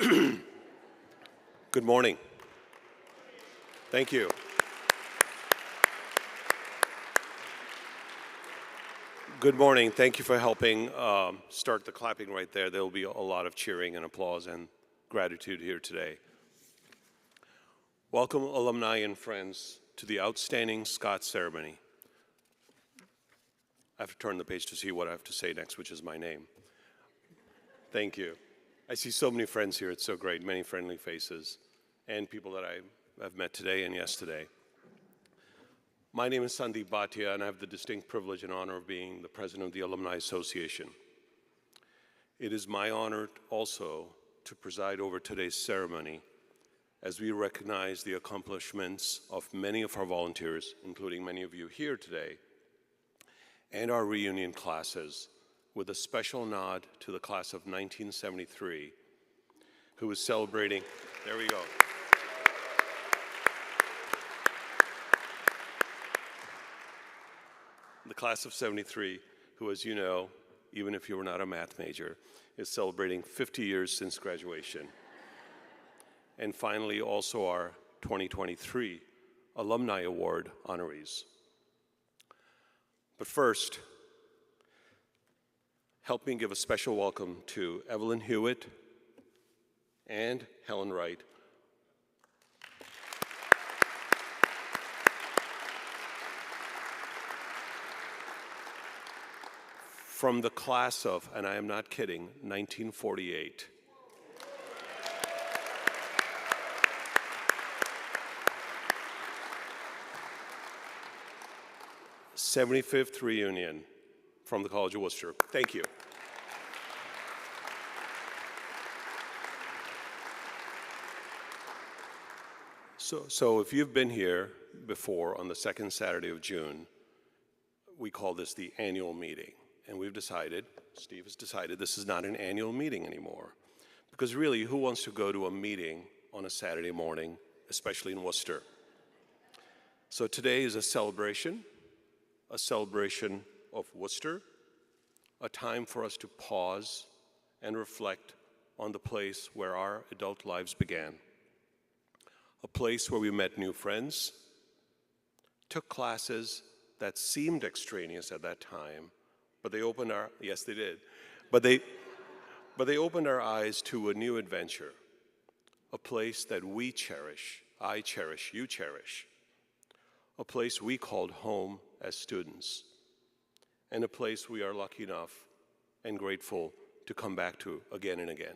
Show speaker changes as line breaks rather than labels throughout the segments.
Good morning. Thank you. Good morning. Thank you for helping start the clapping right there. There will be a lot of cheering and applause and gratitude here today. Welcome, alumni and friends, to the outstanding Scots ceremony. I have to turn the page to see what I have to say next, which is my name. Thank you. I see so many friends here. It's so great. Many friendly faces and people that I've met today and yesterday. My name is Sandeep Bhatia, and I have the distinct privilege and honor of being the president of the Alumni Association. It is my honor also to preside over today's ceremony as we recognize the accomplishments of many of our volunteers, including many of you here today, and our reunion classes, with a special nod to the class of 1973, who is celebrating, there we go. The class of 73, who, as you know, even if you were not a math major, is celebrating 50 years since graduation. And finally, also our 2023 Alumni Award honorees. But first, help me give a special welcome to Evelyn Hewitt and Helen Wright. From the class of, and I am not kidding, 1948. 75th reunion from the College of Wooster. Thank you. So if you've been here before on the second Saturday of June, we call this the annual meeting. And we've decided, Steve has decided, this is not an annual meeting anymore. Because really, who wants to go to a meeting on a Saturday morning, especially in Worcester? So today is a celebration of Worcester, a time for us to pause and reflect on the place where our adult lives began. A place where we met new friends, took classes that seemed extraneous at that time, but they opened our, yes they did, but they opened our eyes to a new adventure, a place that we cherish, I cherish, you cherish, a place we called home as students, and a place we are lucky enough and grateful to come back to again and again.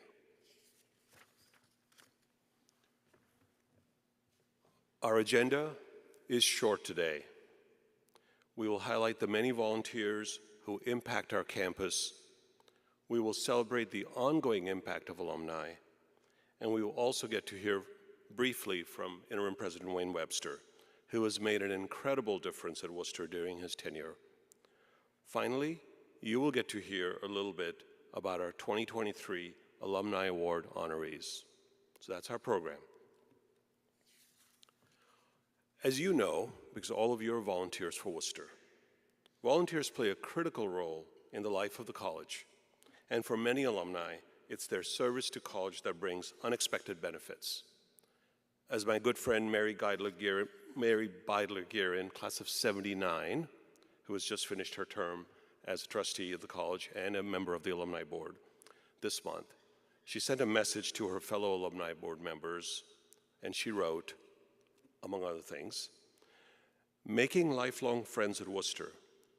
Our agenda is short today. We will highlight the many volunteers who impact our campus. We will celebrate the ongoing impact of alumni, and we will also get to hear briefly from Interim President Wayne Webster, who has made an incredible difference at Worcester during his tenure. Finally, you will get to hear a little bit about our 2023 Alumni Award honorees. So that's our program. As you know, because all of you are volunteers for Worcester, volunteers play a critical role in the life of the college. And for many alumni, it's their service to college that brings unexpected benefits. As my good friend Mary Beidler-Guerin, class of 79, who has just finished her term as a trustee of the college and a member of the alumni board this month, she sent a message to her fellow alumni board members, and she wrote, among other things, "Making lifelong friends at Worcester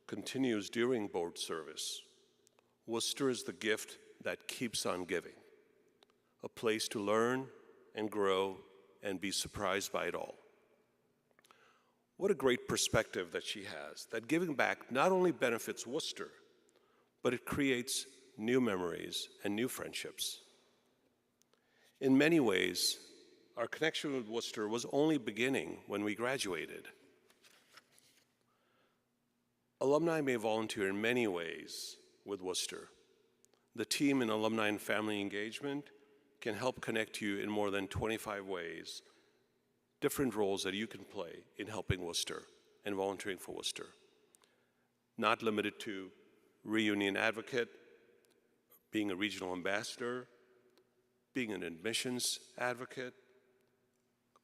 continues during board service. Worcester is the gift that keeps on giving, a place to learn and grow and be surprised by it all." What a great perspective that she has, that giving back not only benefits Worcester, but it creates new memories and new friendships. In many ways, our connection with Worcester was only beginning when we graduated. Alumni may volunteer in many ways with Worcester. The team in Alumni and Family Engagement can help connect you in more than 25 ways, different roles that you can play in helping Worcester and volunteering for Worcester. Not limited to reunion advocate, being a regional ambassador, being an admissions advocate,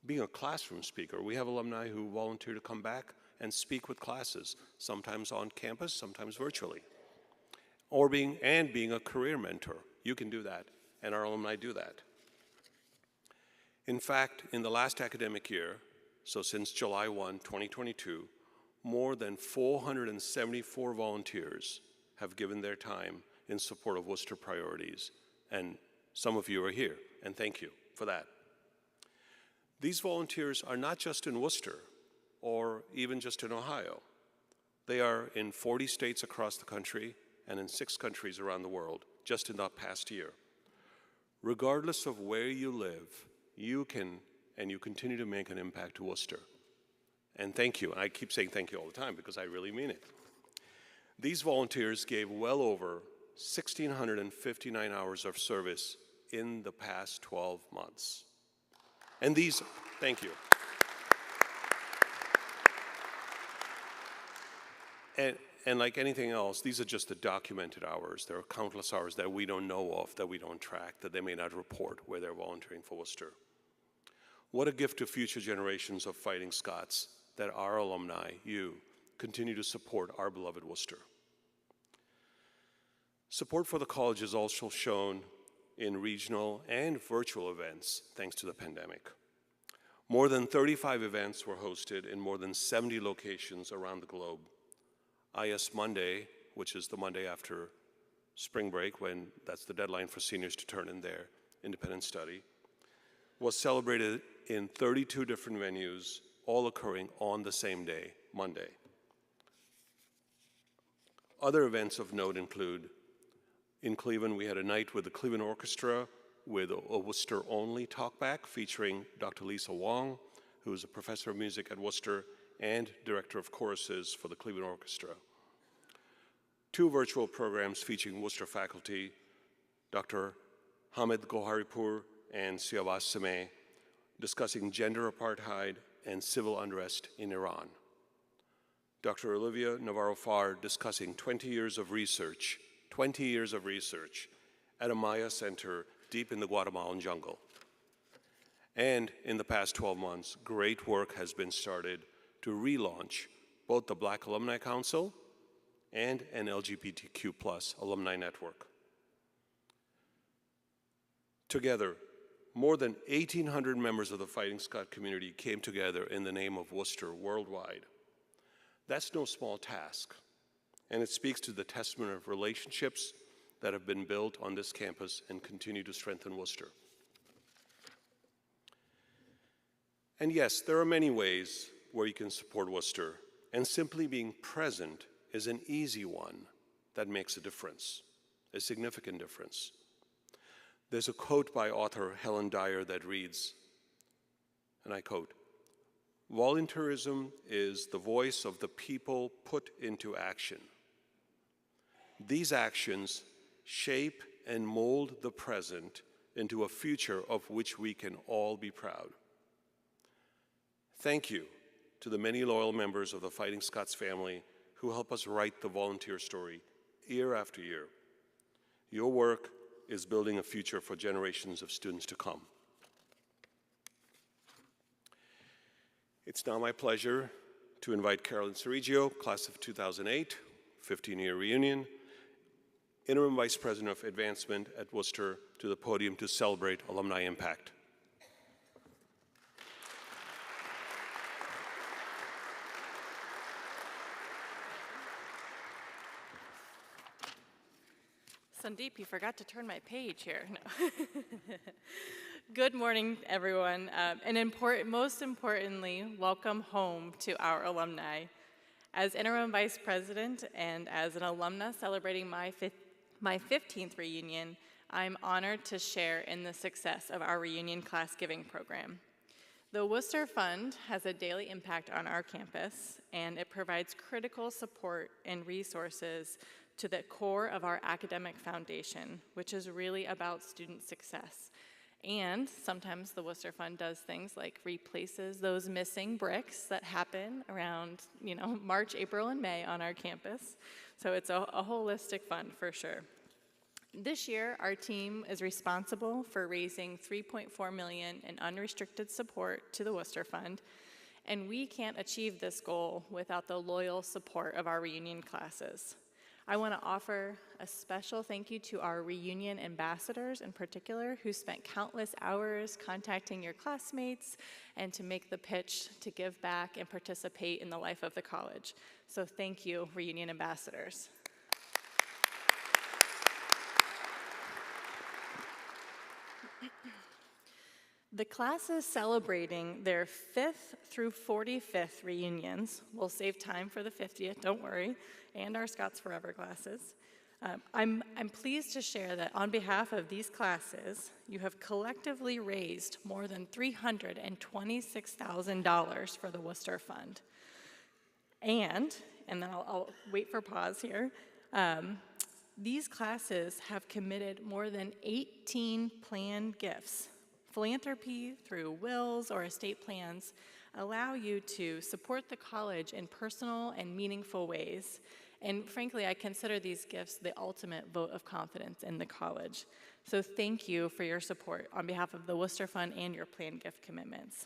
being a classroom speaker. We have alumni who volunteer to come back and speak with classes, sometimes on campus, sometimes virtually. Or being a career mentor. You can do that, and our alumni do that. In fact, in the last academic year, so since July 1, 2022, more than 474 volunteers have given their time in support of Wooster priorities, and some of you are here, and thank you for that. These volunteers are not just in Wooster, or even just in Ohio. They are in 40 states across the country and in 6 countries around the world, just in the past year. Regardless of where you live, you can and you continue to make an impact to Wooster. And thank you. I keep saying thank you all the time because I really mean it. These volunteers gave well over 1,659 hours of service in the past 12 months. And these, thank you. And like anything else, these are just the documented hours. There are countless hours that we don't know of, that we don't track, that they may not report where they're volunteering for Wooster. What a gift to future generations of fighting Scots that our alumni, you, continue to support our beloved Wooster. Support for the college is also shown in regional and virtual events thanks to the pandemic. More than 35 events were hosted in more than 70 locations around the globe. IS Monday, which is the Monday after spring break, when that's the deadline for seniors to turn in their independent study, was celebrated in 32 different venues, all occurring on the same day, Monday. Other events of note include, in Cleveland, we had a night with the Cleveland Orchestra with a Worcester-only talkback featuring Dr. Lisa Wong, who is a professor of music at Worcester and director of choruses for the Cleveland Orchestra. 2 virtual programs featuring Worcester faculty, Dr. Hamid Goharipur and Siavas Sameh, discussing gender apartheid and civil unrest in Iran. Dr. Olivia Navarro-Farr discussing 20 years of research at a Maya center deep in the Guatemalan jungle. And in the past 12 months, great work has been started to relaunch both the Black Alumni Council and an LGBTQ+ alumni network. Together, more than 1,800 members of the Fighting Scot community came together in the name of Wooster worldwide. That's no small task, and it speaks to the testament of relationships that have been built on this campus and continue to strengthen Wooster. And yes, there are many ways where you can support Wooster, and simply being present is an easy one that makes a difference, a significant difference. There's a quote by author Helen Dyer that reads, and I quote, "Volunteerism is the voice of the people put into action. These actions shape and mold the present into a future of which we can all be proud." Thank you to the many loyal members of the Fighting Scots family who help us write the volunteer story year after year. Your work is building a future for generations of students to come. It's now my pleasure to invite Carolyn Cerigio, class of 2008, 15-year reunion, Interim Vice President of Advancement at Wooster, to the podium to celebrate alumni impact.
Sandeep, you forgot to turn my page here. No. Good morning, everyone. And most importantly, welcome home to our alumni. As Interim Vice President and as an alumna celebrating my 15th reunion, I'm honored to share in the success of our reunion class giving program. The Wooster Fund has a daily impact on our campus, and it provides critical support and resources to the core of our academic foundation, which is really about student success. And sometimes the Wooster Fund does things like replaces those missing bricks that happen around, March, April, and May on our campus. So it's a holistic fund for sure. This year, our team is responsible for raising $3.4 million in unrestricted support to the Wooster Fund, and we can't achieve this goal without the loyal support of our reunion classes. I want to offer a special thank you to our reunion ambassadors in particular, who spent countless hours contacting your classmates and to make the pitch to give back and participate in the life of the college. So thank you, reunion ambassadors. The classes celebrating their 5th through 45th reunions, we'll save time for the 50th, don't worry, and our Scots Forever classes. I'm pleased to share that on behalf of these classes, you have collectively raised more than $326,000 for the Wooster Fund. And then I'll wait for pause here. These classes have committed more than 18 planned gifts. Philanthropy through wills or estate plans allow you to support the college in personal and meaningful ways. And frankly, I consider these gifts the ultimate vote of confidence in the college. So thank you for your support on behalf of the Wooster Fund and your planned gift commitments.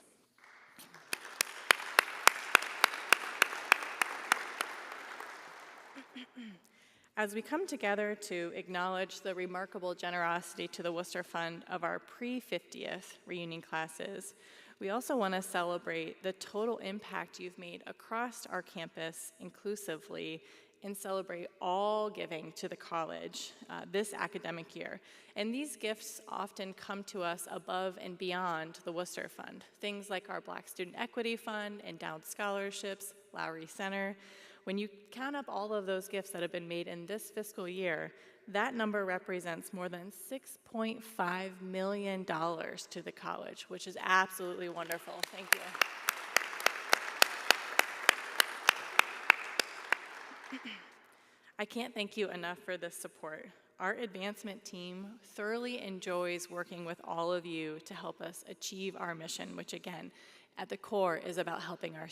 As we come together to acknowledge the remarkable generosity to the Wooster Fund of our pre-50th reunion classes, we also want to celebrate the total impact you've made across our campus inclusively and celebrate all giving to the college this academic year. And these gifts often come to us above and beyond the Wooster Fund. Things like our Black Student Equity Fund, endowed scholarships, Lowry Center. When you count up all of those gifts that have been made in this fiscal year, that number represents more than $6.5 million to the college, which is absolutely wonderful. Thank you. I can't thank you enough for this support. Our advancement team thoroughly enjoys working with all of you to help us achieve our mission, which again, at the core is about helping our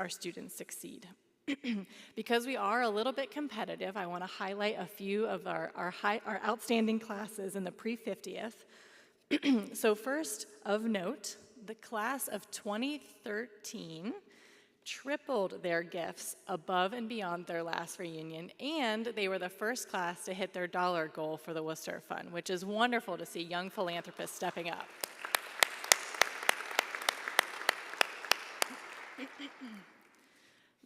students succeed. Because we are a little bit competitive, I want to highlight a few of our outstanding classes in the pre-50th. So first, of note, the class of 2013 tripled their gifts above and beyond their last reunion, and they were the first class to hit their dollar goal for the Wooster Fund, which is wonderful to see young philanthropists stepping up.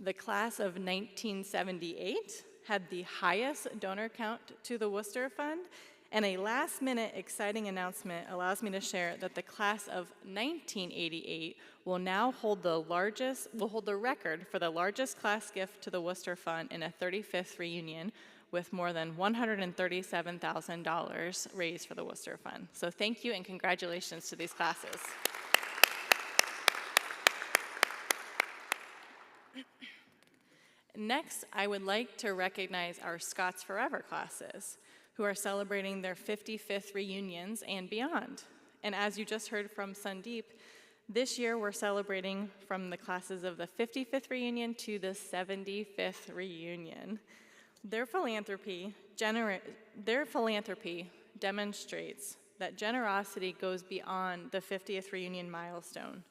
The class of 1978 had the highest donor count to the Wooster Fund, and a last-minute exciting announcement allows me to share that the class of 1988 will now hold the record for the largest class gift to the Wooster Fund in a 35th reunion, with more than $137,000 raised for the Wooster Fund. So thank you and congratulations to these classes. Next, I would like to recognize our Scots Forever classes, who are celebrating their 55th reunions and beyond. And as you just heard from Sandeep, this year we're celebrating from the classes of the 55th reunion to the 75th reunion. Their philanthropy demonstrates that generosity goes beyond the 50th reunion milestone.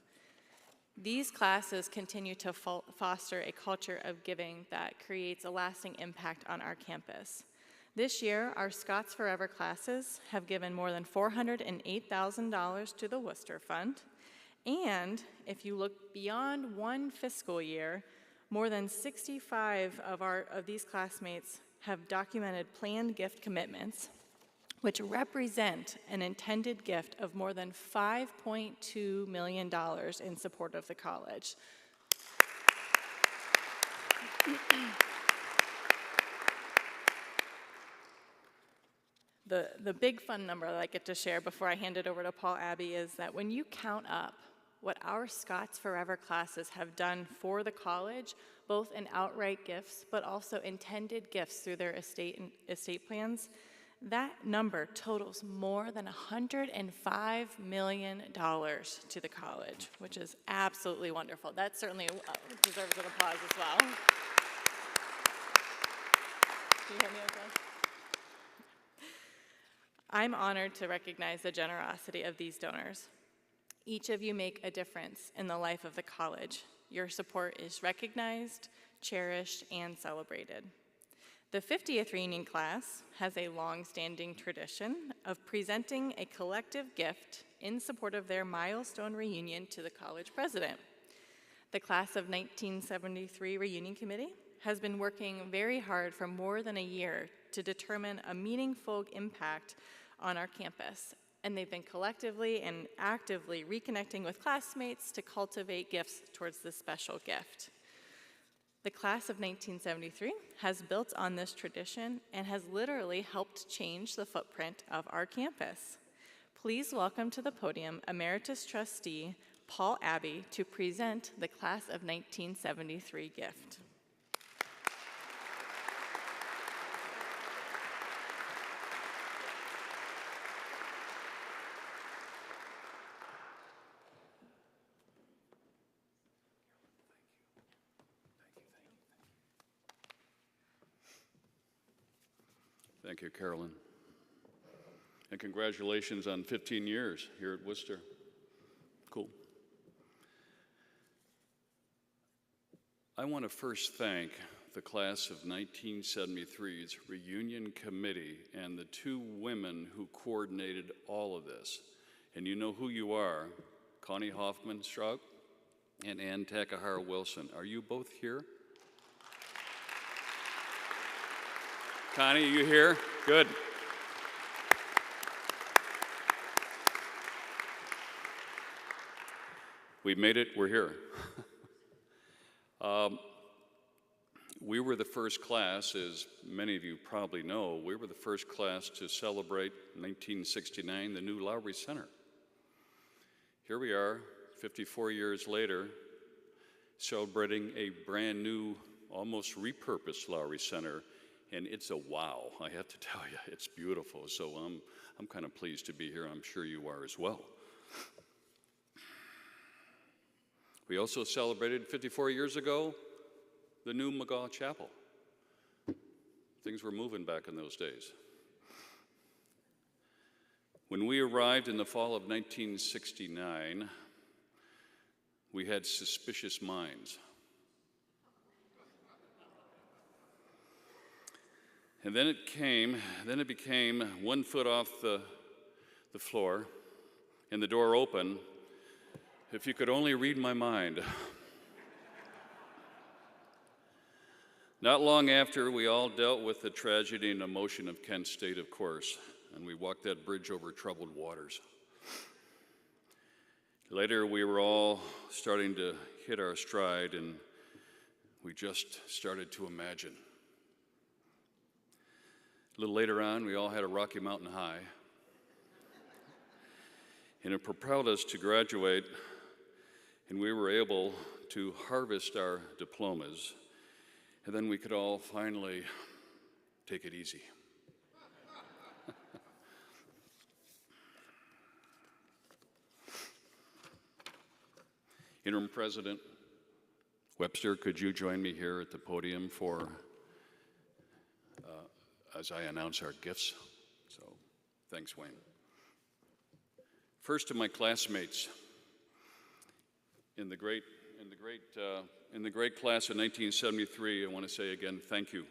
These classes continue to foster a culture of giving that creates a lasting impact on our campus. This year, our Scots Forever classes have given more than $408,000 to the Wooster Fund. And if you look beyond one fiscal year, more than 65 of these classmates have documented planned gift commitments, which represent an intended gift of more than $5.2 million in support of the college. The big fun number that I get to share before I hand it over to Paul Abbey is that when you count up what our Scots Forever classes have done for the college, both in outright gifts, but also intended gifts through their estate plans, that number totals more than $105 million to the college, which is absolutely wonderful. That certainly deserves an applause as well. Do you have any applause? I'm honored to recognize the generosity of these donors. Each of you make a difference in the life of the college. Your support is recognized, cherished, and celebrated. The 50th reunion class has a long-standing tradition of presenting a collective gift in support of their milestone reunion to the college president. The class of 1973 reunion committee has been working very hard for more than a year to determine a meaningful impact on our campus, and they've been collectively and actively reconnecting with classmates to cultivate gifts towards this special gift. The class of 1973 has built on this tradition and has literally helped change the footprint of our campus. Please welcome to the podium Emeritus Trustee Paul Abbey to present the class of 1973 gift.
Thank you, Carolyn. And congratulations on 15 years here at Wooster. Cool. I want to first thank the class of 1973's reunion committee and the two women who coordinated all of this. And you know who you are, Connie Hoffman-Straub and Ann Takahara-Wilson. Are you both here? Connie, are you here? Good. We've made it, we're here. We were the first class, as many of you probably know, we were the first class to celebrate 1969, the new Lowry Center. Here we are, 54 years later, celebrating a brand new, almost repurposed Lowry Center. And it's a wow, I have to tell you, it's beautiful. So I'm kind of pleased to be here. I'm sure you are as well. We also celebrated 54 years ago, the new McGaw Chapel. Things were moving back in those days. When we arrived in the fall of 1969, we had suspicious minds. And then it became 1 foot off the floor and the door open. If you could only read my mind. Not long after, we all dealt with the tragedy and emotion of Kent State, of course, and we walked that bridge over troubled waters. Later, we were all starting to hit our stride, and we just started to imagine. A little later on, we all had a Rocky Mountain High, and it propelled us to graduate, and we were able to harvest our diplomas, and then we could all finally take it easy. Interim President Webster, could you join me here at the podium for as I announce our gifts? So, thanks, Wayne. First to my classmates in the great class of 1973, I want to say again, thank you.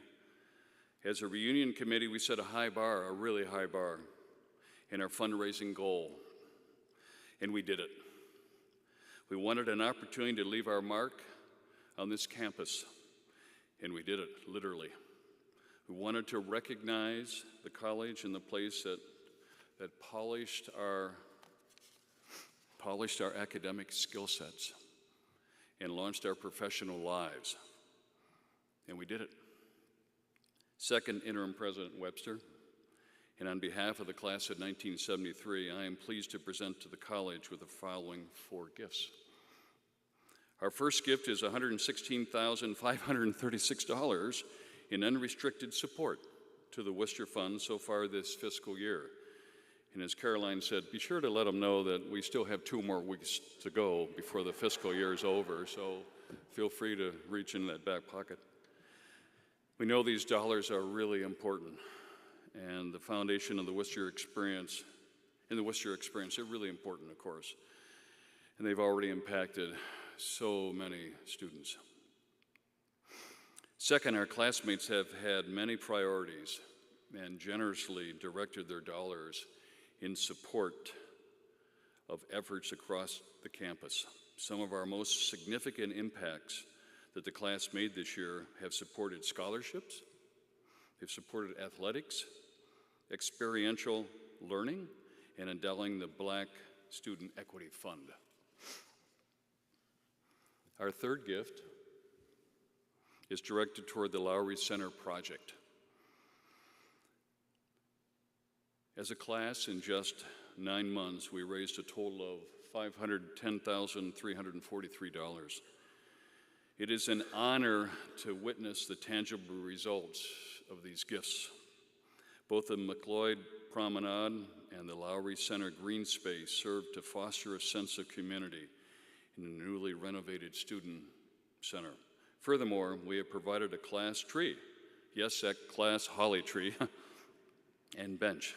As a reunion committee, we set a high bar, a really high bar, in our fundraising goal, and we did it. We wanted an opportunity to leave our mark on this campus, and we did it, literally. We wanted to recognize the college and the place that polished our academic skill sets and launched our professional lives. And we did it. Second, Interim President Webster, and on behalf of the class of 1973, I am pleased to present to the college with the following 4 gifts. Our first gift is $116,536 in unrestricted support to the Wooster Fund so far this fiscal year. And as Caroline said, be sure to let them know that we still have 2 more weeks to go before the fiscal year is over, so feel free to reach in that back pocket. We know these dollars are really important, and the foundation of the Wooster experience, they're really important, of course. And they've already impacted so many students. Second, our classmates have had many priorities and generously directed their dollars in support of efforts across the campus. Some of our most significant impacts that the class made this year have supported scholarships, they've supported athletics, experiential learning, and endowing the Black Student Equity Fund. Our third gift is directed toward the Lowry Center project. As a class, in just 9 months, we raised a total of $510,343. It is an honor to witness the tangible results of these gifts. Both the McLeod Promenade and the Lowry Center green space serve to foster a sense of community in the newly renovated student center. Furthermore, we have provided a class tree, yes, that class holly tree, and bench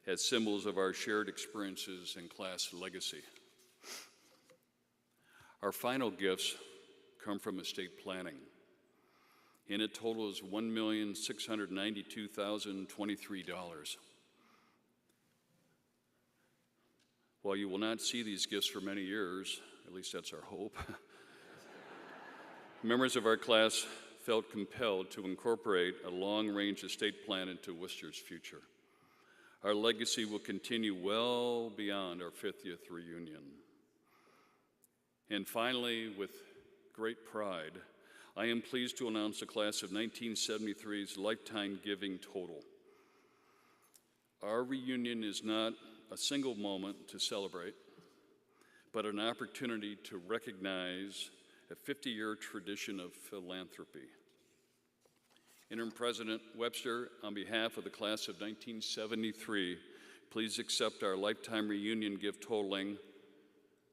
as symbols of our shared experiences and class legacy. Our final gifts come from estate planning, and it totals $1,692,023. While you will not see these gifts for many years, at least that's our hope, members of our class felt compelled to incorporate a long-range estate plan into Wooster's future. Our legacy will continue well beyond our 50th reunion. And finally, with great pride, I am pleased to announce the class of 1973's lifetime giving total. Our reunion is not a single moment to celebrate, but an opportunity to recognize a 50-year tradition of philanthropy. Interim President Webster, on behalf of the class of 1973, please accept our lifetime reunion gift totaling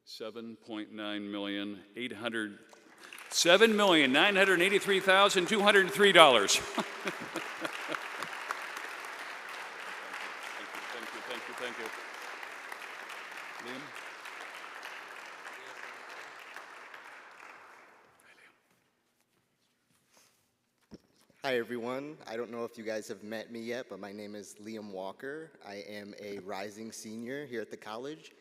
$7,983,203. Thank you. Liam?
Hi everyone. I don't know if you guys have met me yet, but my name is Liam Walker. I am a rising senior here at the college.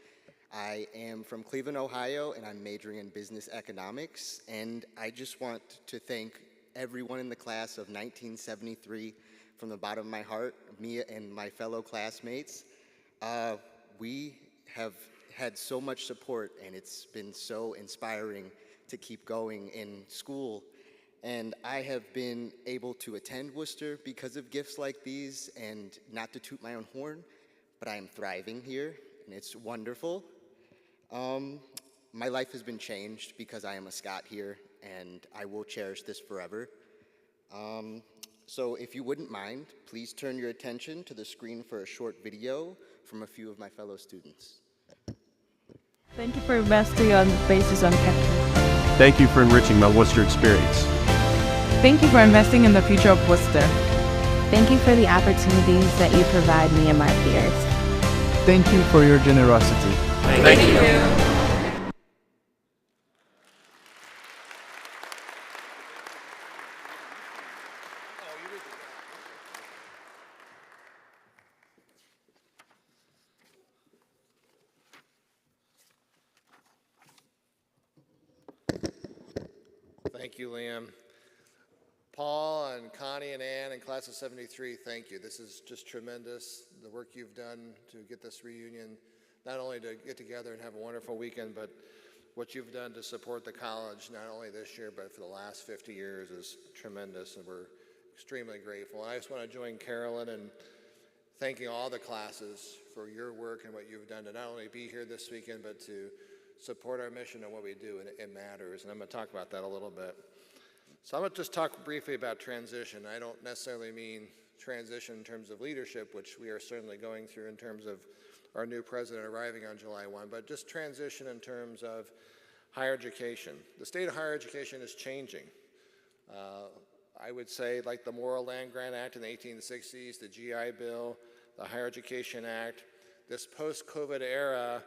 I am from Cleveland, Ohio, and I'm majoring in business economics. And I just want to thank everyone in the class of 1973 from the bottom of my heart, me and my fellow classmates. We have had so much support, and it's been so inspiring to keep going in school. And I have been able to attend Wooster because of gifts like these, and not to toot my own horn, but I am thriving here, and it's wonderful. My life has been changed because I am a Scot here, and I will cherish this forever. So if you wouldn't mind, please turn your attention to the screen for a short video from a few of my fellow students.
Thank you for investing on basis on campus.
Thank you for enriching my Worcester experience.
Thank you for investing in the future of Worcester.
Thank you for the opportunities that you provide me and my peers.
Thank you for your generosity.
Thank you.
Thank you, Liam. Paul and Connie and Ann and class of 73, thank you. This is just tremendous, the work you've done to get this reunion, not only to get together and have a wonderful weekend, but what you've done to support the college, not only this year, but for the last 50 years is tremendous, and we're extremely grateful. And I just want to join Carolyn in thanking all the classes for your work and what you've done to not only be here this weekend, but to support our mission and what we do, and it matters. And I'm going to talk about that a little bit. So I'm going to just talk briefly about transition. I don't necessarily mean transition in terms of leadership, which we are certainly going through in terms of our new president arriving on July 1, but just transition in terms of higher education. The state of higher education is changing. I would say like the Morrill Land Grant Act in the 1860s, the GI Bill, the Higher Education Act, this post-COVID era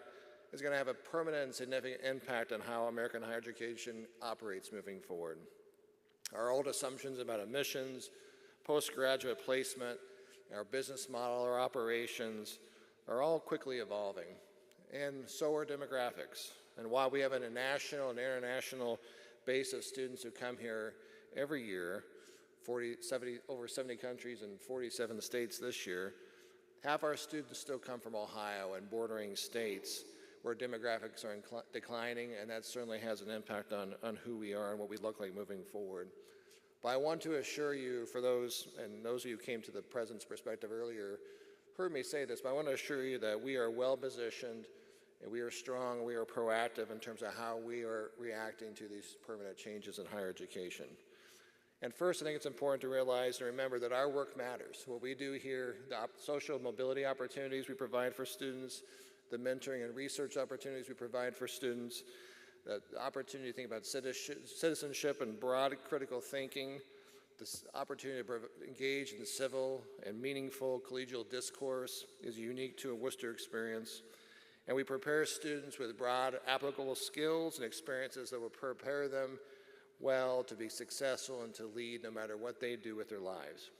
is going to have a permanent and significant impact on how American higher education operates moving forward. Our old assumptions about admissions, postgraduate placement, our business model, our operations are all quickly evolving, and so are demographics. And while we have a national and international base of students who come here every year, over 70 countries and 47 states this year, half our students still come from Ohio and bordering states where demographics are declining, and that certainly has an impact on who we are and what we look like moving forward. But I want to assure you, for those of you who came to the President's perspective earlier, heard me say this, but I want to assure you that we are well positioned and we are strong, we are proactive in terms of how we are reacting to these permanent changes in higher education. And first, I think it's important to realize and remember that our work matters. What we do here, the social mobility opportunities we provide for students, the mentoring and research opportunities we provide for students, the opportunity to think about citizenship and broad critical thinking, this opportunity to engage in civil and meaningful collegial discourse is unique to a Wooster experience. And we prepare students with broad applicable skills and experiences that will prepare them well to be successful and to lead no matter what they do with their lives.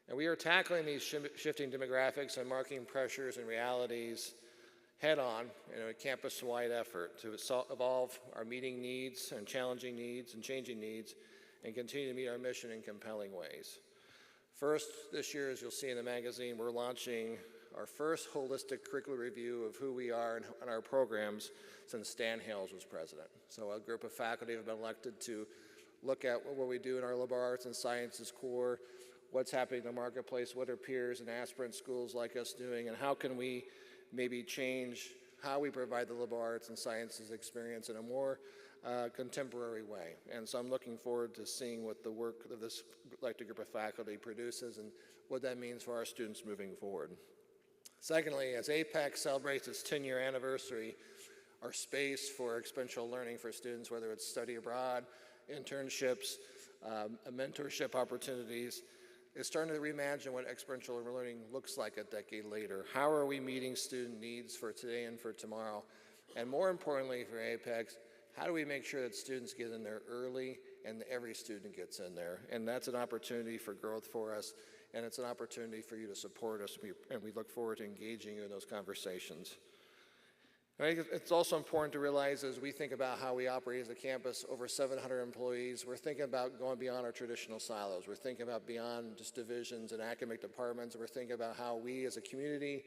And we are tackling these shifting demographics and marketing pressures and realities head on in a campus-wide effort to evolve our meeting needs and challenging needs and changing needs and continue to meet our mission in compelling ways. First, this year, as you'll see in the magazine, we're launching our first holistic curricular review of who we are and our programs since Stan Hales was president. So a group of faculty have been elected to look at what we do in our liberal arts and sciences core, what's happening in the marketplace, what are peers and aspirant schools like us doing, and how can we maybe change how we provide the liberal arts and sciences experience in a more contemporary way. And so I'm looking forward to seeing what the work of this elected group of faculty produces and what that means for our students moving forward. Secondly, as APEC celebrates its 10-year anniversary, our space for experiential learning for students, whether it's study abroad, internships, mentorship opportunities, is starting to reimagine what experiential learning looks like a decade later. How are we meeting student needs for today and for tomorrow? And more importantly for APEC, how do we make sure that students get in there early and every student gets in there? And that's an opportunity for growth for us, and it's an opportunity for you to support us, and we look forward to engaging you in those conversations. I think it's also important to realize as we think about how we operate as a campus, over 700 employees, we're thinking about going beyond our traditional silos. We're thinking about beyond just divisions and academic departments. We're thinking about how we as a community,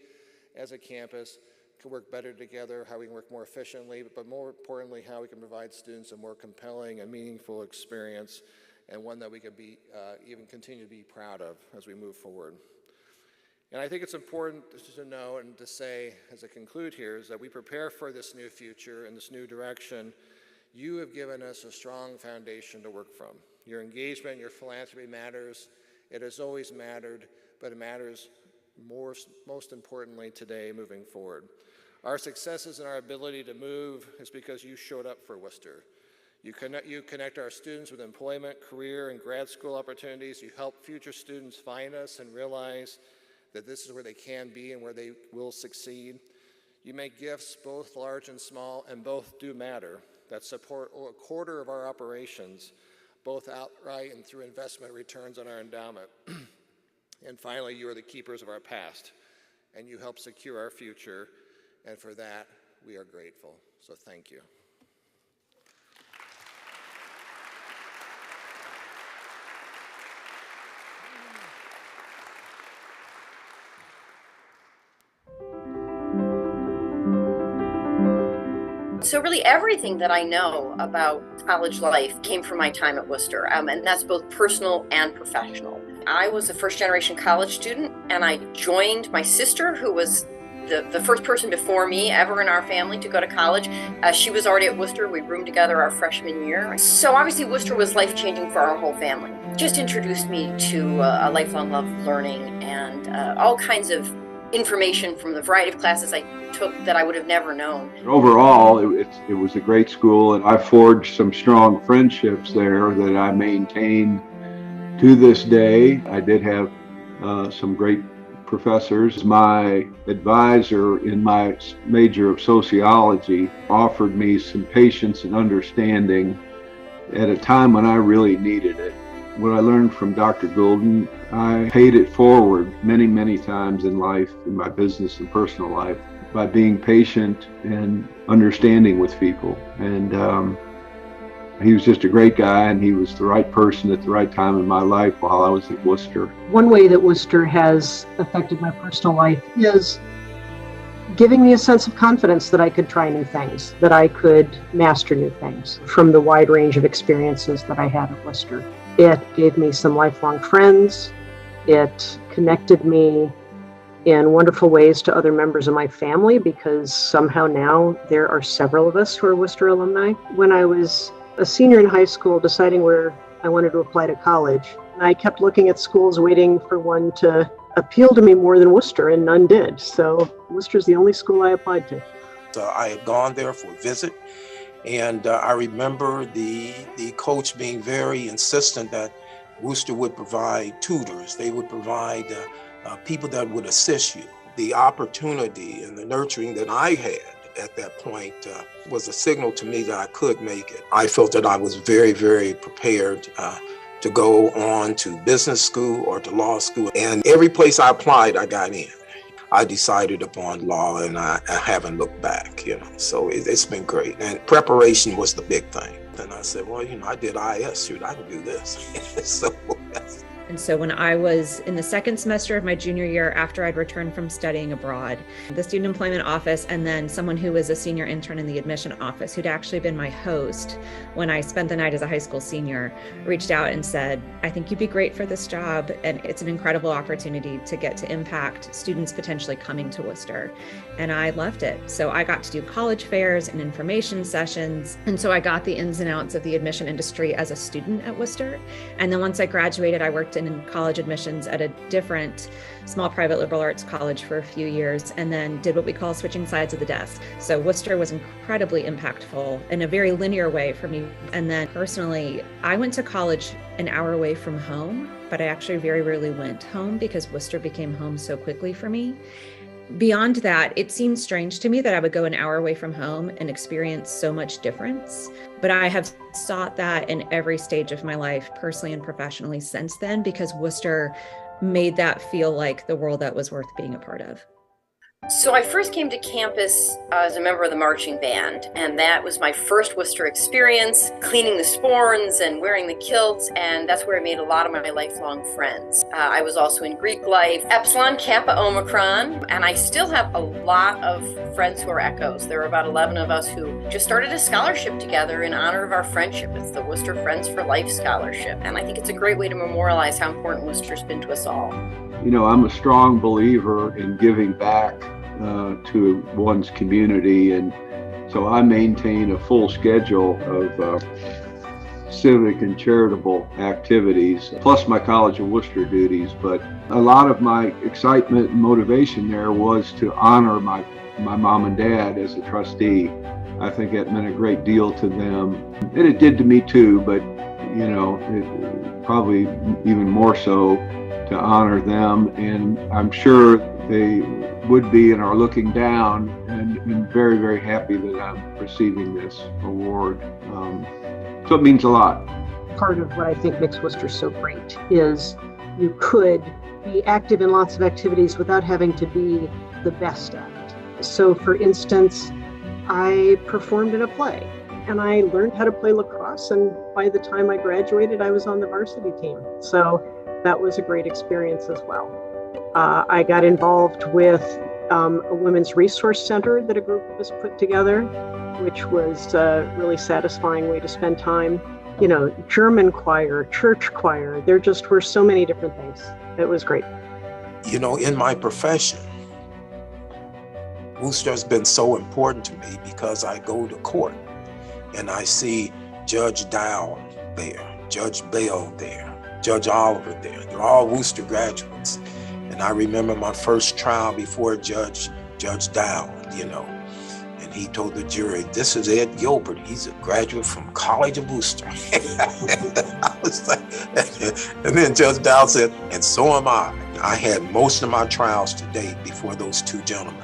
as a campus, can work better together, how we can work more efficiently, but more importantly, how we can provide students a more compelling and meaningful experience, and one that we can be even continue to be proud of as we move forward. And I think it's important to know and to say, as I conclude here, is that we prepare for this new future and this new direction. You have given us a strong foundation to work from. Your engagement, your philanthropy matters. It has always mattered, but it matters most importantly today moving forward. Our successes and our ability to move is because you showed up for Wooster. You connect our students with employment, career, and grad school opportunities. You help future students find us and realize that this is where they can be and where they will succeed. You make gifts, both large and small, and both do matter, that support a quarter of our operations, both outright and through investment returns on our endowment. And finally, you are the keepers of our past, and you help secure our future, and for that, we are grateful. So thank you.
So really everything that I know about college life came from my time at Wooster, and that's both personal and professional. I was a first-generation college student, and I joined my sister, who was the first person before me ever in our family to go to college. She was already at Wooster. We roomed together our freshman year. So obviously Wooster was life-changing for our whole family. Just introduced me to a lifelong love of learning and all kinds of information from the variety of classes I took that I would have never known.
Overall, it was a great school, and I forged some strong friendships there that I maintained To this day, I did have some great professors. My advisor in my major of sociology offered me some patience and understanding at a time when I really needed it. What I learned from Dr. Golden, I paid it forward many, many times in life, in my business and personal life, by being patient and understanding with people. And he was just a great guy, and he was the right person at the right time in my life while I was at Wooster.
One way that Wooster has affected my personal life is giving me a sense of confidence that I could try new things, that I could master new things from the wide range of experiences that I had at Wooster. It gave me some lifelong friends. It connected me in wonderful ways to other members of my family, because somehow now there are several of us who are Wooster alumni. When I was a senior in high school deciding where I wanted to apply to college, I kept looking at schools waiting for one to appeal to me more than Wooster, and none did. So Wooster's the only school I applied to.
I had gone there for a visit, and I remember the coach being very insistent that Wooster would provide tutors. They would provide people that would assist you. The opportunity and the nurturing that I had at that point was a signal to me that I could make it. I felt that I was very, very prepared to go on to business school or to law school. And every place I applied, I got in. I decided upon law, and I haven't looked back, So it's been great. And preparation was the big thing. And I said, well, I did IS, shoot, I can do this.
And so when I was in the second semester of my junior year, after I'd returned from studying abroad, the student employment office, and then someone who was a senior intern in the admission office, who'd actually been my host when I spent the night as a high school senior, reached out and said, I think you'd be great for this job, and it's an incredible opportunity to get to impact students potentially coming to Wooster. And I loved it. So I got to do college fairs and information sessions. And so I got the ins and outs of the admission industry as a student at Wooster. And then once I graduated, I worked in college admissions at a different small private liberal arts college for a few years, and then did what we call switching sides of the desk. So Wooster was incredibly impactful in a very linear way for me. And then personally, I went to college an hour away from home, but I actually very rarely went home because Wooster became home so quickly for me. Beyond that, it seemed strange to me that I would go an hour away from home and experience so much difference. But I have sought that in every stage of my life, personally and professionally, since then, because Wooster made that feel like the world that was worth being a part of.
So I first came to campus as a member of the marching band, and that was my first Wooster experience, cleaning the sporns and wearing the kilts, and that's where I made a lot of my lifelong friends. I was also in Greek life, Epsilon, Kappa, Omicron, and I still have a lot of friends who are Echoes. There are about 11 of us who just started a scholarship together in honor of our friendship. It's the Wooster Friends for Life Scholarship, and I think it's a great way to memorialize how important Wooster's been to us all.
I'm a strong believer in giving back to one's community, and so I maintain a full schedule of civic and charitable activities, plus my College of Wooster duties. But a lot of my excitement and motivation there was to honor my mom and dad as a trustee. I think that meant a great deal to them, and it did to me too, but it probably even more so to honor them. And I'm sure they would be and are looking down and very, very happy that I'm receiving this award. So it means a lot.
Part of what I think makes Wooster so great is you could be active in lots of activities without having to be the best at it. So for instance, I performed in a play and I learned how to play lacrosse, and by the time I graduated, I was on the varsity team. So that was a great experience as well. I got involved with a women's resource center that a group of us put together, which was a really satisfying way to spend time. German choir, church choir, there just were so many different things. It was great.
In my profession, Wooster has been so important to me because I go to court and I see Judge Dow there, Judge Bell there, Judge Oliver there. They're all Wooster graduates. And I remember my first trial before Judge Dow, and he told the jury, this is Ed Gilbert. He's a graduate from College of Wooster. I was like, and then Judge Dow said, and so am I. I had most of my trials to date before those two gentlemen,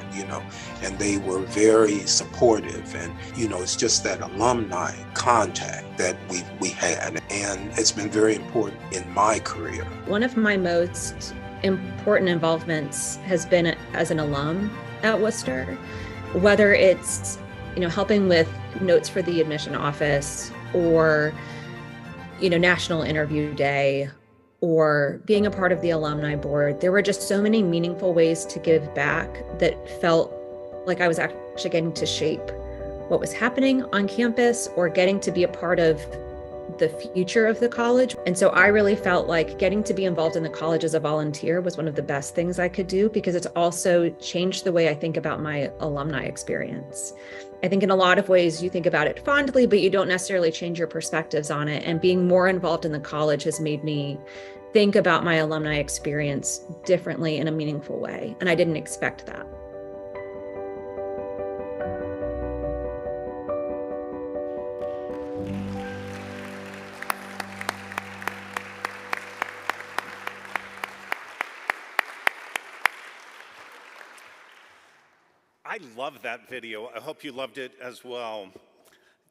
and they were very supportive. And, it's just that alumni contact that we had. And it's been very important in my career.
One of my most important involvements has been as an alum at Wooster, whether it's, helping with notes for the admission office or, National Interview Day, or being a part of the alumni board. There were just so many meaningful ways to give back that felt like I was actually getting to shape what was happening on campus or getting to be a part of the future of the college. And so I really felt like getting to be involved in the college as a volunteer was one of the best things I could do, because it's also changed the way I think about my alumni experience. I think in a lot of ways you think about it fondly, but you don't necessarily change your perspectives on it. And being more involved in the college has made me think about my alumni experience differently in a meaningful way. And I didn't expect that.
I love that video. I hope you loved it as well.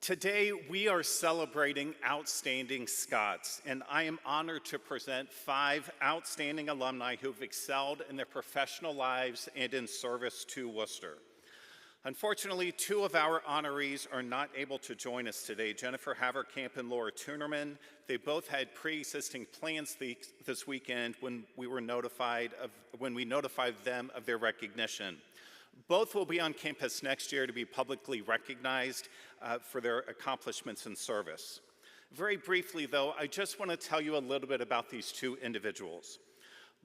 Today, we are celebrating outstanding Scots, and I am honored to present 5 outstanding alumni who've excelled in their professional lives and in service to Wooster. Unfortunately, 2 of our honorees are not able to join us today, Jennifer Haverkamp and Laura Tuennerman. They both had pre-existing plans this weekend when we notified them of their recognition. Both will be on campus next year to be publicly recognized for their accomplishments in service. Very briefly, though, I just want to tell you a little bit about these 2 individuals.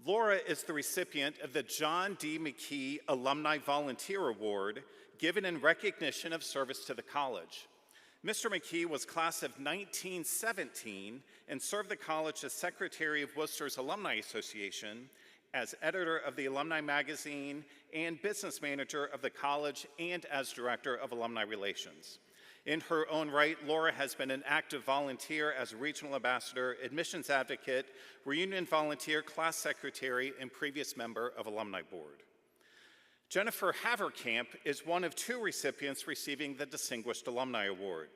Laura is the recipient of the John D. McKee Alumni Volunteer Award, given in recognition of service to the college. Mr. McKee was class of 1917 and served the college as secretary of Worcester's Alumni Association, as editor of the Alumni Magazine, and business manager of the college, and as director of alumni relations. In her own right, Laura has been an active volunteer as a regional ambassador, admissions advocate, reunion volunteer, class secretary, and previous member of alumni board. Jennifer Haverkamp is one of 2 recipients receiving the Distinguished Alumni Award.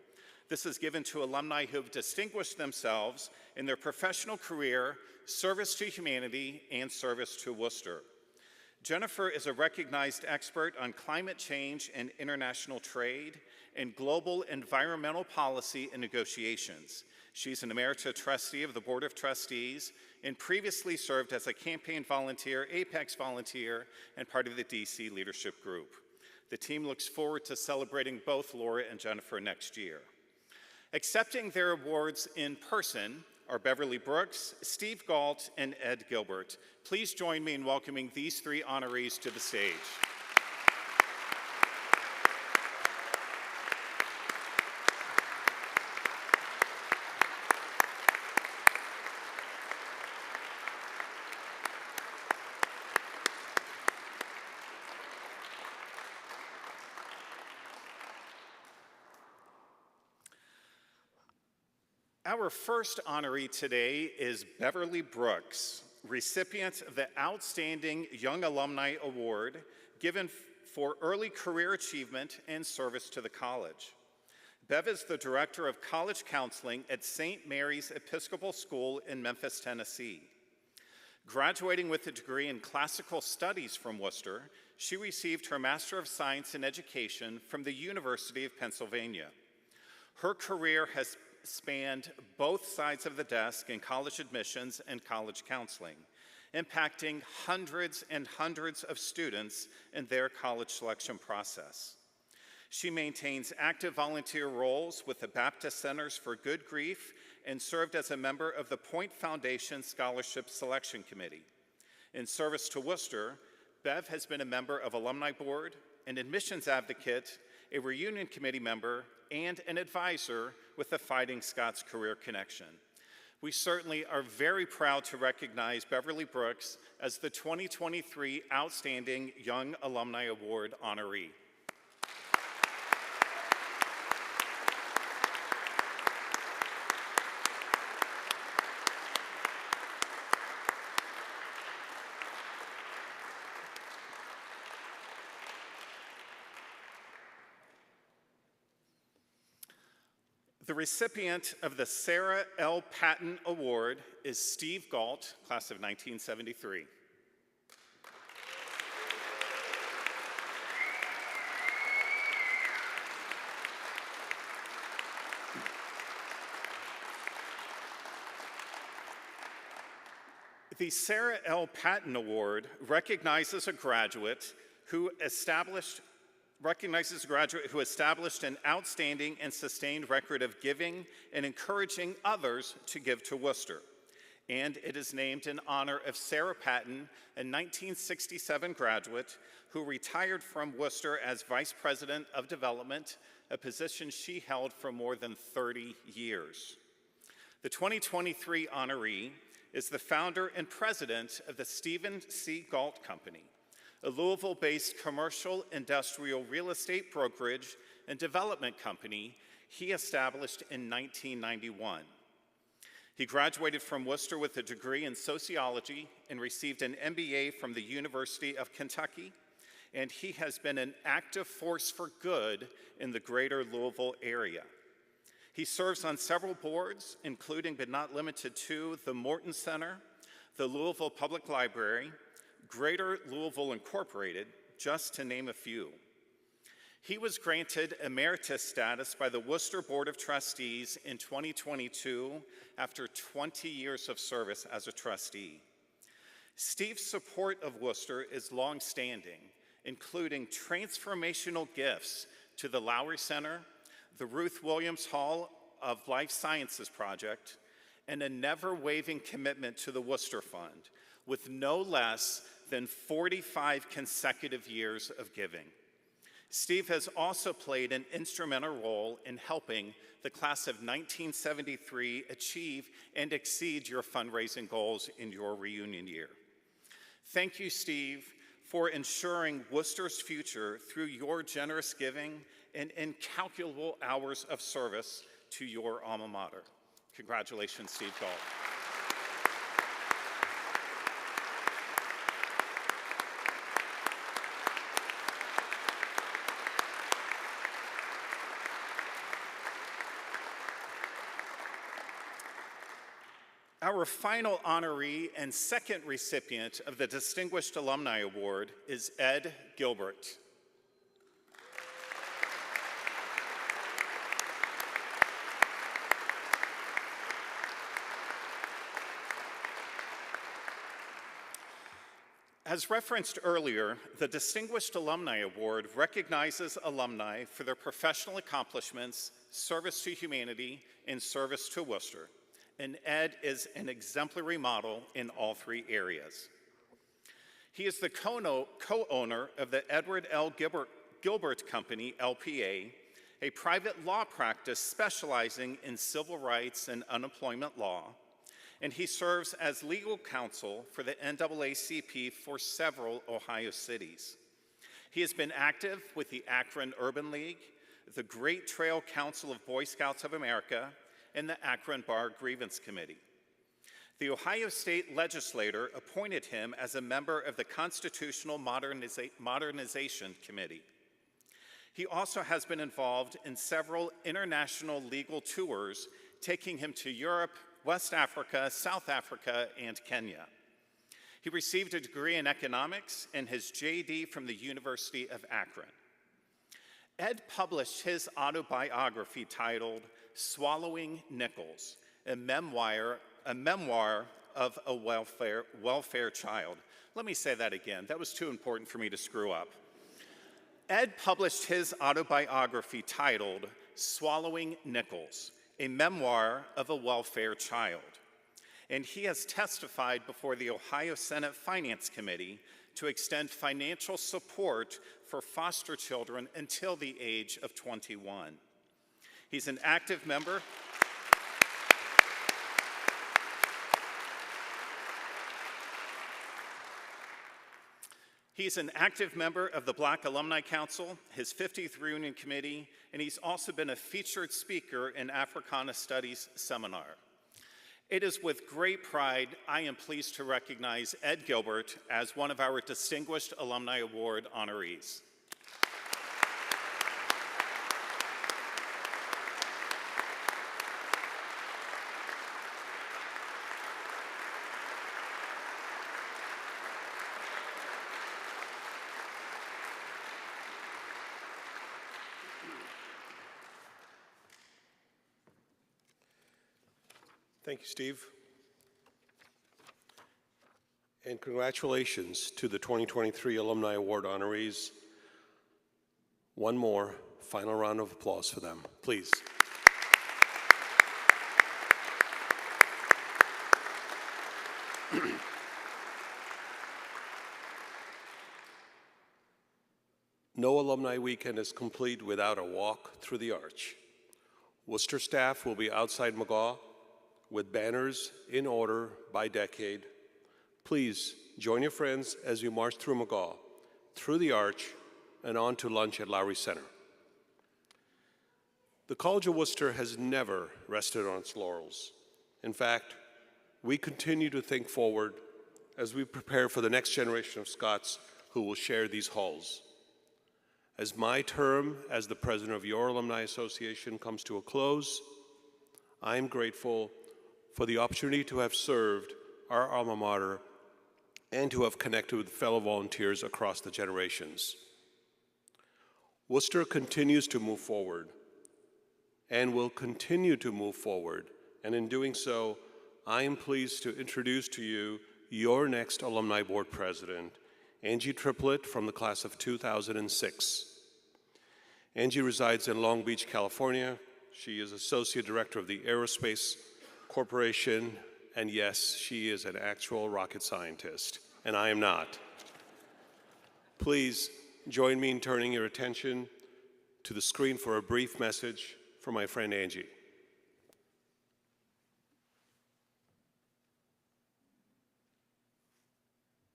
This is given to alumni who have distinguished themselves in their professional career, service to humanity, and service to Wooster. Jennifer is a recognized expert on climate change and international trade and global environmental policy and negotiations. She's an emerita trustee of the Board of Trustees and previously served as a campaign volunteer, Apex volunteer, and part of the DC leadership group. The team looks forward to celebrating both Laura and Jennifer next year. Accepting their awards in person are Beverly Brooks, Steve Gault, and Ed Gilbert. Please join me in welcoming these 3 honorees to the stage. Our first honoree today is Beverly Brooks, recipient of the Outstanding Young Alumni Award, given for early career achievement and service to the college. Bev is the director of college counseling at St. Mary's Episcopal School in Memphis, Tennessee. Graduating with a degree in classical studies from Worcester, she received her Master of Science in Education from the University of Pennsylvania. Her career has spanned both sides of the desk in college admissions and college counseling, impacting hundreds and hundreds of students in their college selection process. She maintains active volunteer roles with the Baptist Centers for Good Grief and served as a member of the Point Foundation Scholarship Selection Committee. In service to Wooster, Bev has been a member of Alumni Board, an admissions advocate, a reunion committee member, and an advisor with the Fighting Scots Career Connection. We certainly are very proud to recognize Beverly Brooks as the 2023 Outstanding Young Alumni Award honoree. The recipient of the Sarah L. Patton Award is Steve Gault, class of 1973. The Sarah L. Patton Award recognizes a graduate who established an outstanding and sustained record of giving and encouraging others to give to Wooster. And it is named in honor of Sarah Patton, a 1967 graduate who retired from Wooster as Vice President of Development, a position she held for more than 30 years. The 2023 honoree is the founder and president of the Stephen C. Gault Company, a Louisville-based commercial industrial real estate brokerage and development company he established in 1991. He graduated from Wooster with a degree in sociology and received an MBA from the University of Kentucky, and he has been an active force for good in the greater Louisville area. He serves on several boards, including but not limited to the Morton Center, the Louisville Public Library, Greater Louisville Incorporated, just to name a few. He was granted emeritus status by the Wooster Board of Trustees in 2022 after 20 years of service as a trustee. Steve's support of Wooster is longstanding, including transformational gifts to the Lowry Center, the Ruth Williams Hall of Life Sciences Project, and a never-wavering commitment to the Wooster Fund, with no less than 45 consecutive years of giving. Steve has also played an instrumental role in helping the class of 1973 achieve and exceed your fundraising goals in your reunion year. Thank you, Steve, for ensuring Wooster's future through your generous giving and incalculable hours of service to your alma mater. Congratulations, Steve Gault. Our final honoree and second recipient of the Distinguished Alumni Award is Ed Gilbert. As referenced earlier, the Distinguished Alumni Award recognizes alumni for their professional accomplishments, service to humanity, and service to Wooster. And Ed is an exemplary model in all three areas. He is the co-owner of the Edward L. Gilbert Company, LPA, a private law practice specializing in civil rights and unemployment law, and he serves as legal counsel for the NAACP for several Ohio cities. He has been active with the Akron Urban League, the Great Trail Council of Boy Scouts of America, and the Akron Bar Grievance Committee. The Ohio State Legislature appointed him as a member of the Constitutional Modernization Committee. He also has been involved in several international legal tours, taking him to Europe, West Africa, South Africa, and Kenya. He received a degree in economics and his JD from the University of Akron. Ed published his autobiography titled Swallowing Nickels, a memoir of a welfare child. Let me say that again. That was too important for me to screw up. Ed published his autobiography titled Swallowing Nickels, a memoir of a welfare child. And he has testified before the Ohio Senate Finance Committee to extend financial support for foster children until the age of 21. He's an active member. He's an active member of the Black Alumni Council, his 50th Reunion Committee, and he's also been a featured speaker in Africana Studies seminar. It is with great pride I am pleased to recognize Ed Gilbert as one of our Distinguished Alumni Award honorees.
Thank you, Steve. And congratulations to the 2023 Alumni Award honorees. One more final round of applause for them, please. No Alumni Weekend is complete without a walk through the arch. Wooster staff will be outside McGaw with banners in order by decade. Please join your friends as you march through McGaw, through the arch, and on to lunch at Lowry Center. The College of Wooster has never rested on its laurels. In fact, we continue to think forward as we prepare for the next generation of Scots who will share these halls. As my term as the president of your Alumni Association comes to a close, I am grateful for the opportunity to have served our alma mater and to have connected with fellow volunteers across the generations. Wooster continues to move forward and will continue to move forward, and in doing so, I am pleased to introduce to you your next Alumni Board President, Angie Triplett from the class of 2006. Angie resides in Long Beach, California. She is Associate Director of the Aerospace Corporation, and yes, she is an actual rocket scientist, and I am not. Please join me in turning your attention to the screen for a brief message from my friend Angie.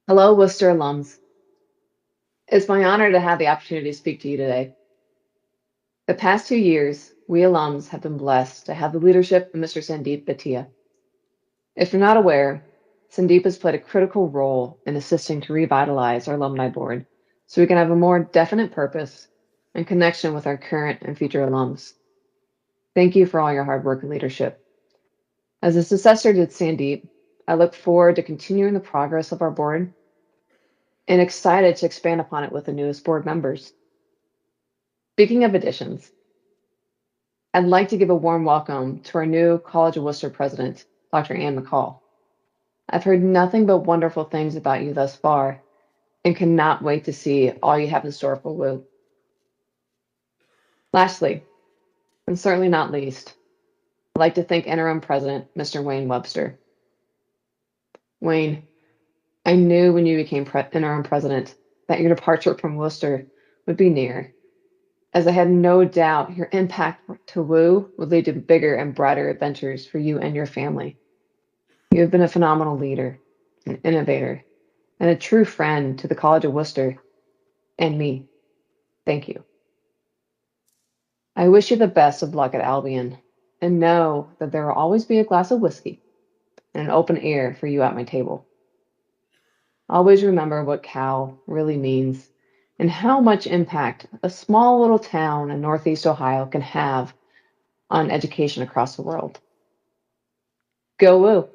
Hello, Worcester alums. It's my honor to have the opportunity to speak to you today. The past 2 years, we alums have been blessed to have the leadership of Mr. Sandeep Bhatia. If you're not aware, Sandeep has played a critical role in assisting to revitalize our alumni board so we can have a more definite purpose and connection with our current and future alums. Thank you for all your hard work and leadership. As a successor to Sandeep, I look forward to continuing the progress of our board and excited to expand upon it with the newest board members. Speaking of additions, I'd like to give a warm welcome to our new College of Wooster president, Dr. Ann McCall. I've heard nothing but wonderful things about you thus far and cannot wait to see all you have in store for Woo. Lastly, and certainly not least, I'd like to thank interim president, Mr. Wayne Webster. Wayne, I knew when you became interim president that your departure from Wooster would be near, as I had no doubt your impact to Woo would lead to bigger and brighter adventures for you and your family. You have been a phenomenal leader, an innovator, and a true friend to the College of Wooster and me. Thank you. I wish you the best of luck at Albion, and know that there will always be a glass of whiskey and an open ear for you at my table. Always remember what Cal really means and how much impact a small little town in Northeast Ohio can have on education across the world. Go Woo!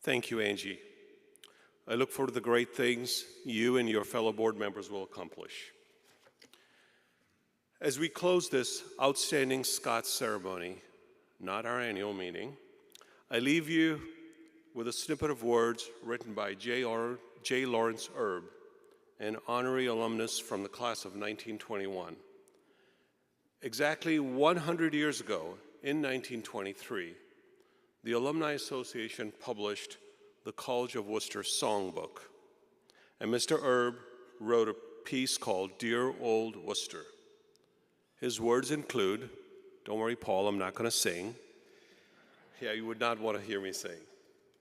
Thank you, Angie. I look forward to the great things you and your fellow board members will accomplish. As we close this outstanding Scots ceremony, not our annual meeting, I leave you with a snippet of words written by J. Lawrence Erb, an honorary alumnus from the class of 1921. Exactly 100 years ago, in 1923, the Alumni Association published the College of Wooster Songbook, and Mr. Erb wrote a piece called Dear Old Wooster. His words include, don't worry, Paul, I'm not going to sing. Yeah, you would not want to hear me sing.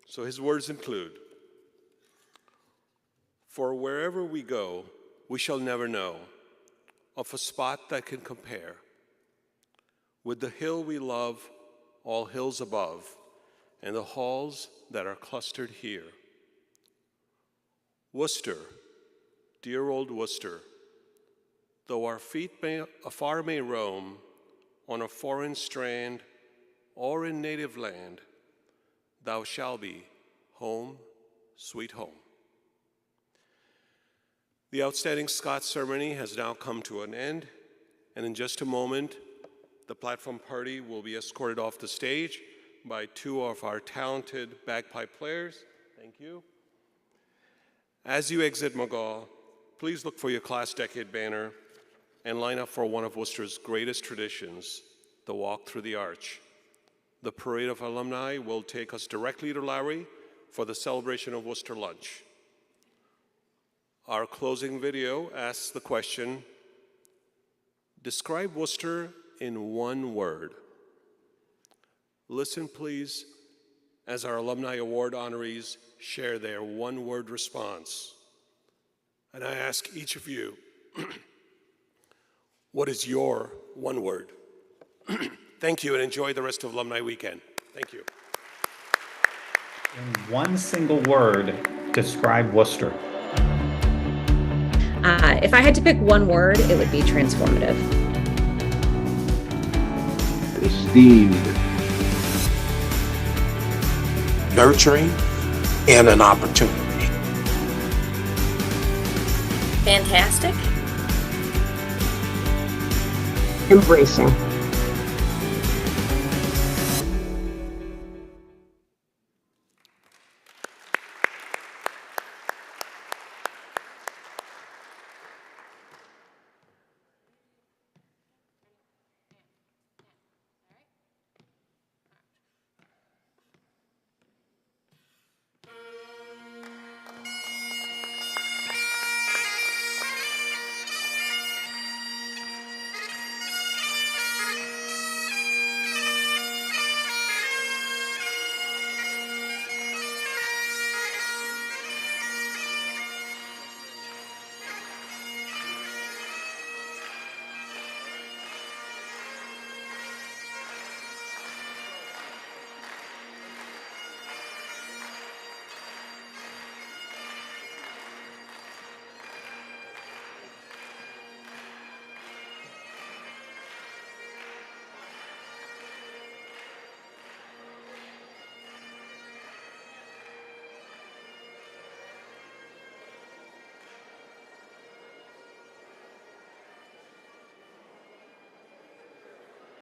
So his words include, for wherever we go, we shall never know of a spot that can compare with the hill we love, all hills above, and the halls that are clustered here. Worcester, dear old Worcester, though our feet afar may roam on a foreign strand or in native land, thou shalt be home sweet home. The Outstanding Scots ceremony has now come to an end, and in just a moment, the platform party will be escorted off the stage by two of our talented bagpipe players. Thank you. As you exit McGaw, please look for your class decade banner and line up for one of Worcester's greatest traditions, the walk through the arch. The parade of alumni will take us directly to Lowry for the celebration of Worcester lunch. Our closing video asks the question, describe Worcester in one word. Listen, please, as our Alumni Award honorees share their one-word response. And I ask each of you, what is your one word? Thank you, and enjoy the rest of Alumni Weekend. Thank you.
In one single word, describe Worcester.
If I had to pick one word, it would be transformative.
Esteemed, nurturing, and an opportunity.
Fantastic.
Embracing.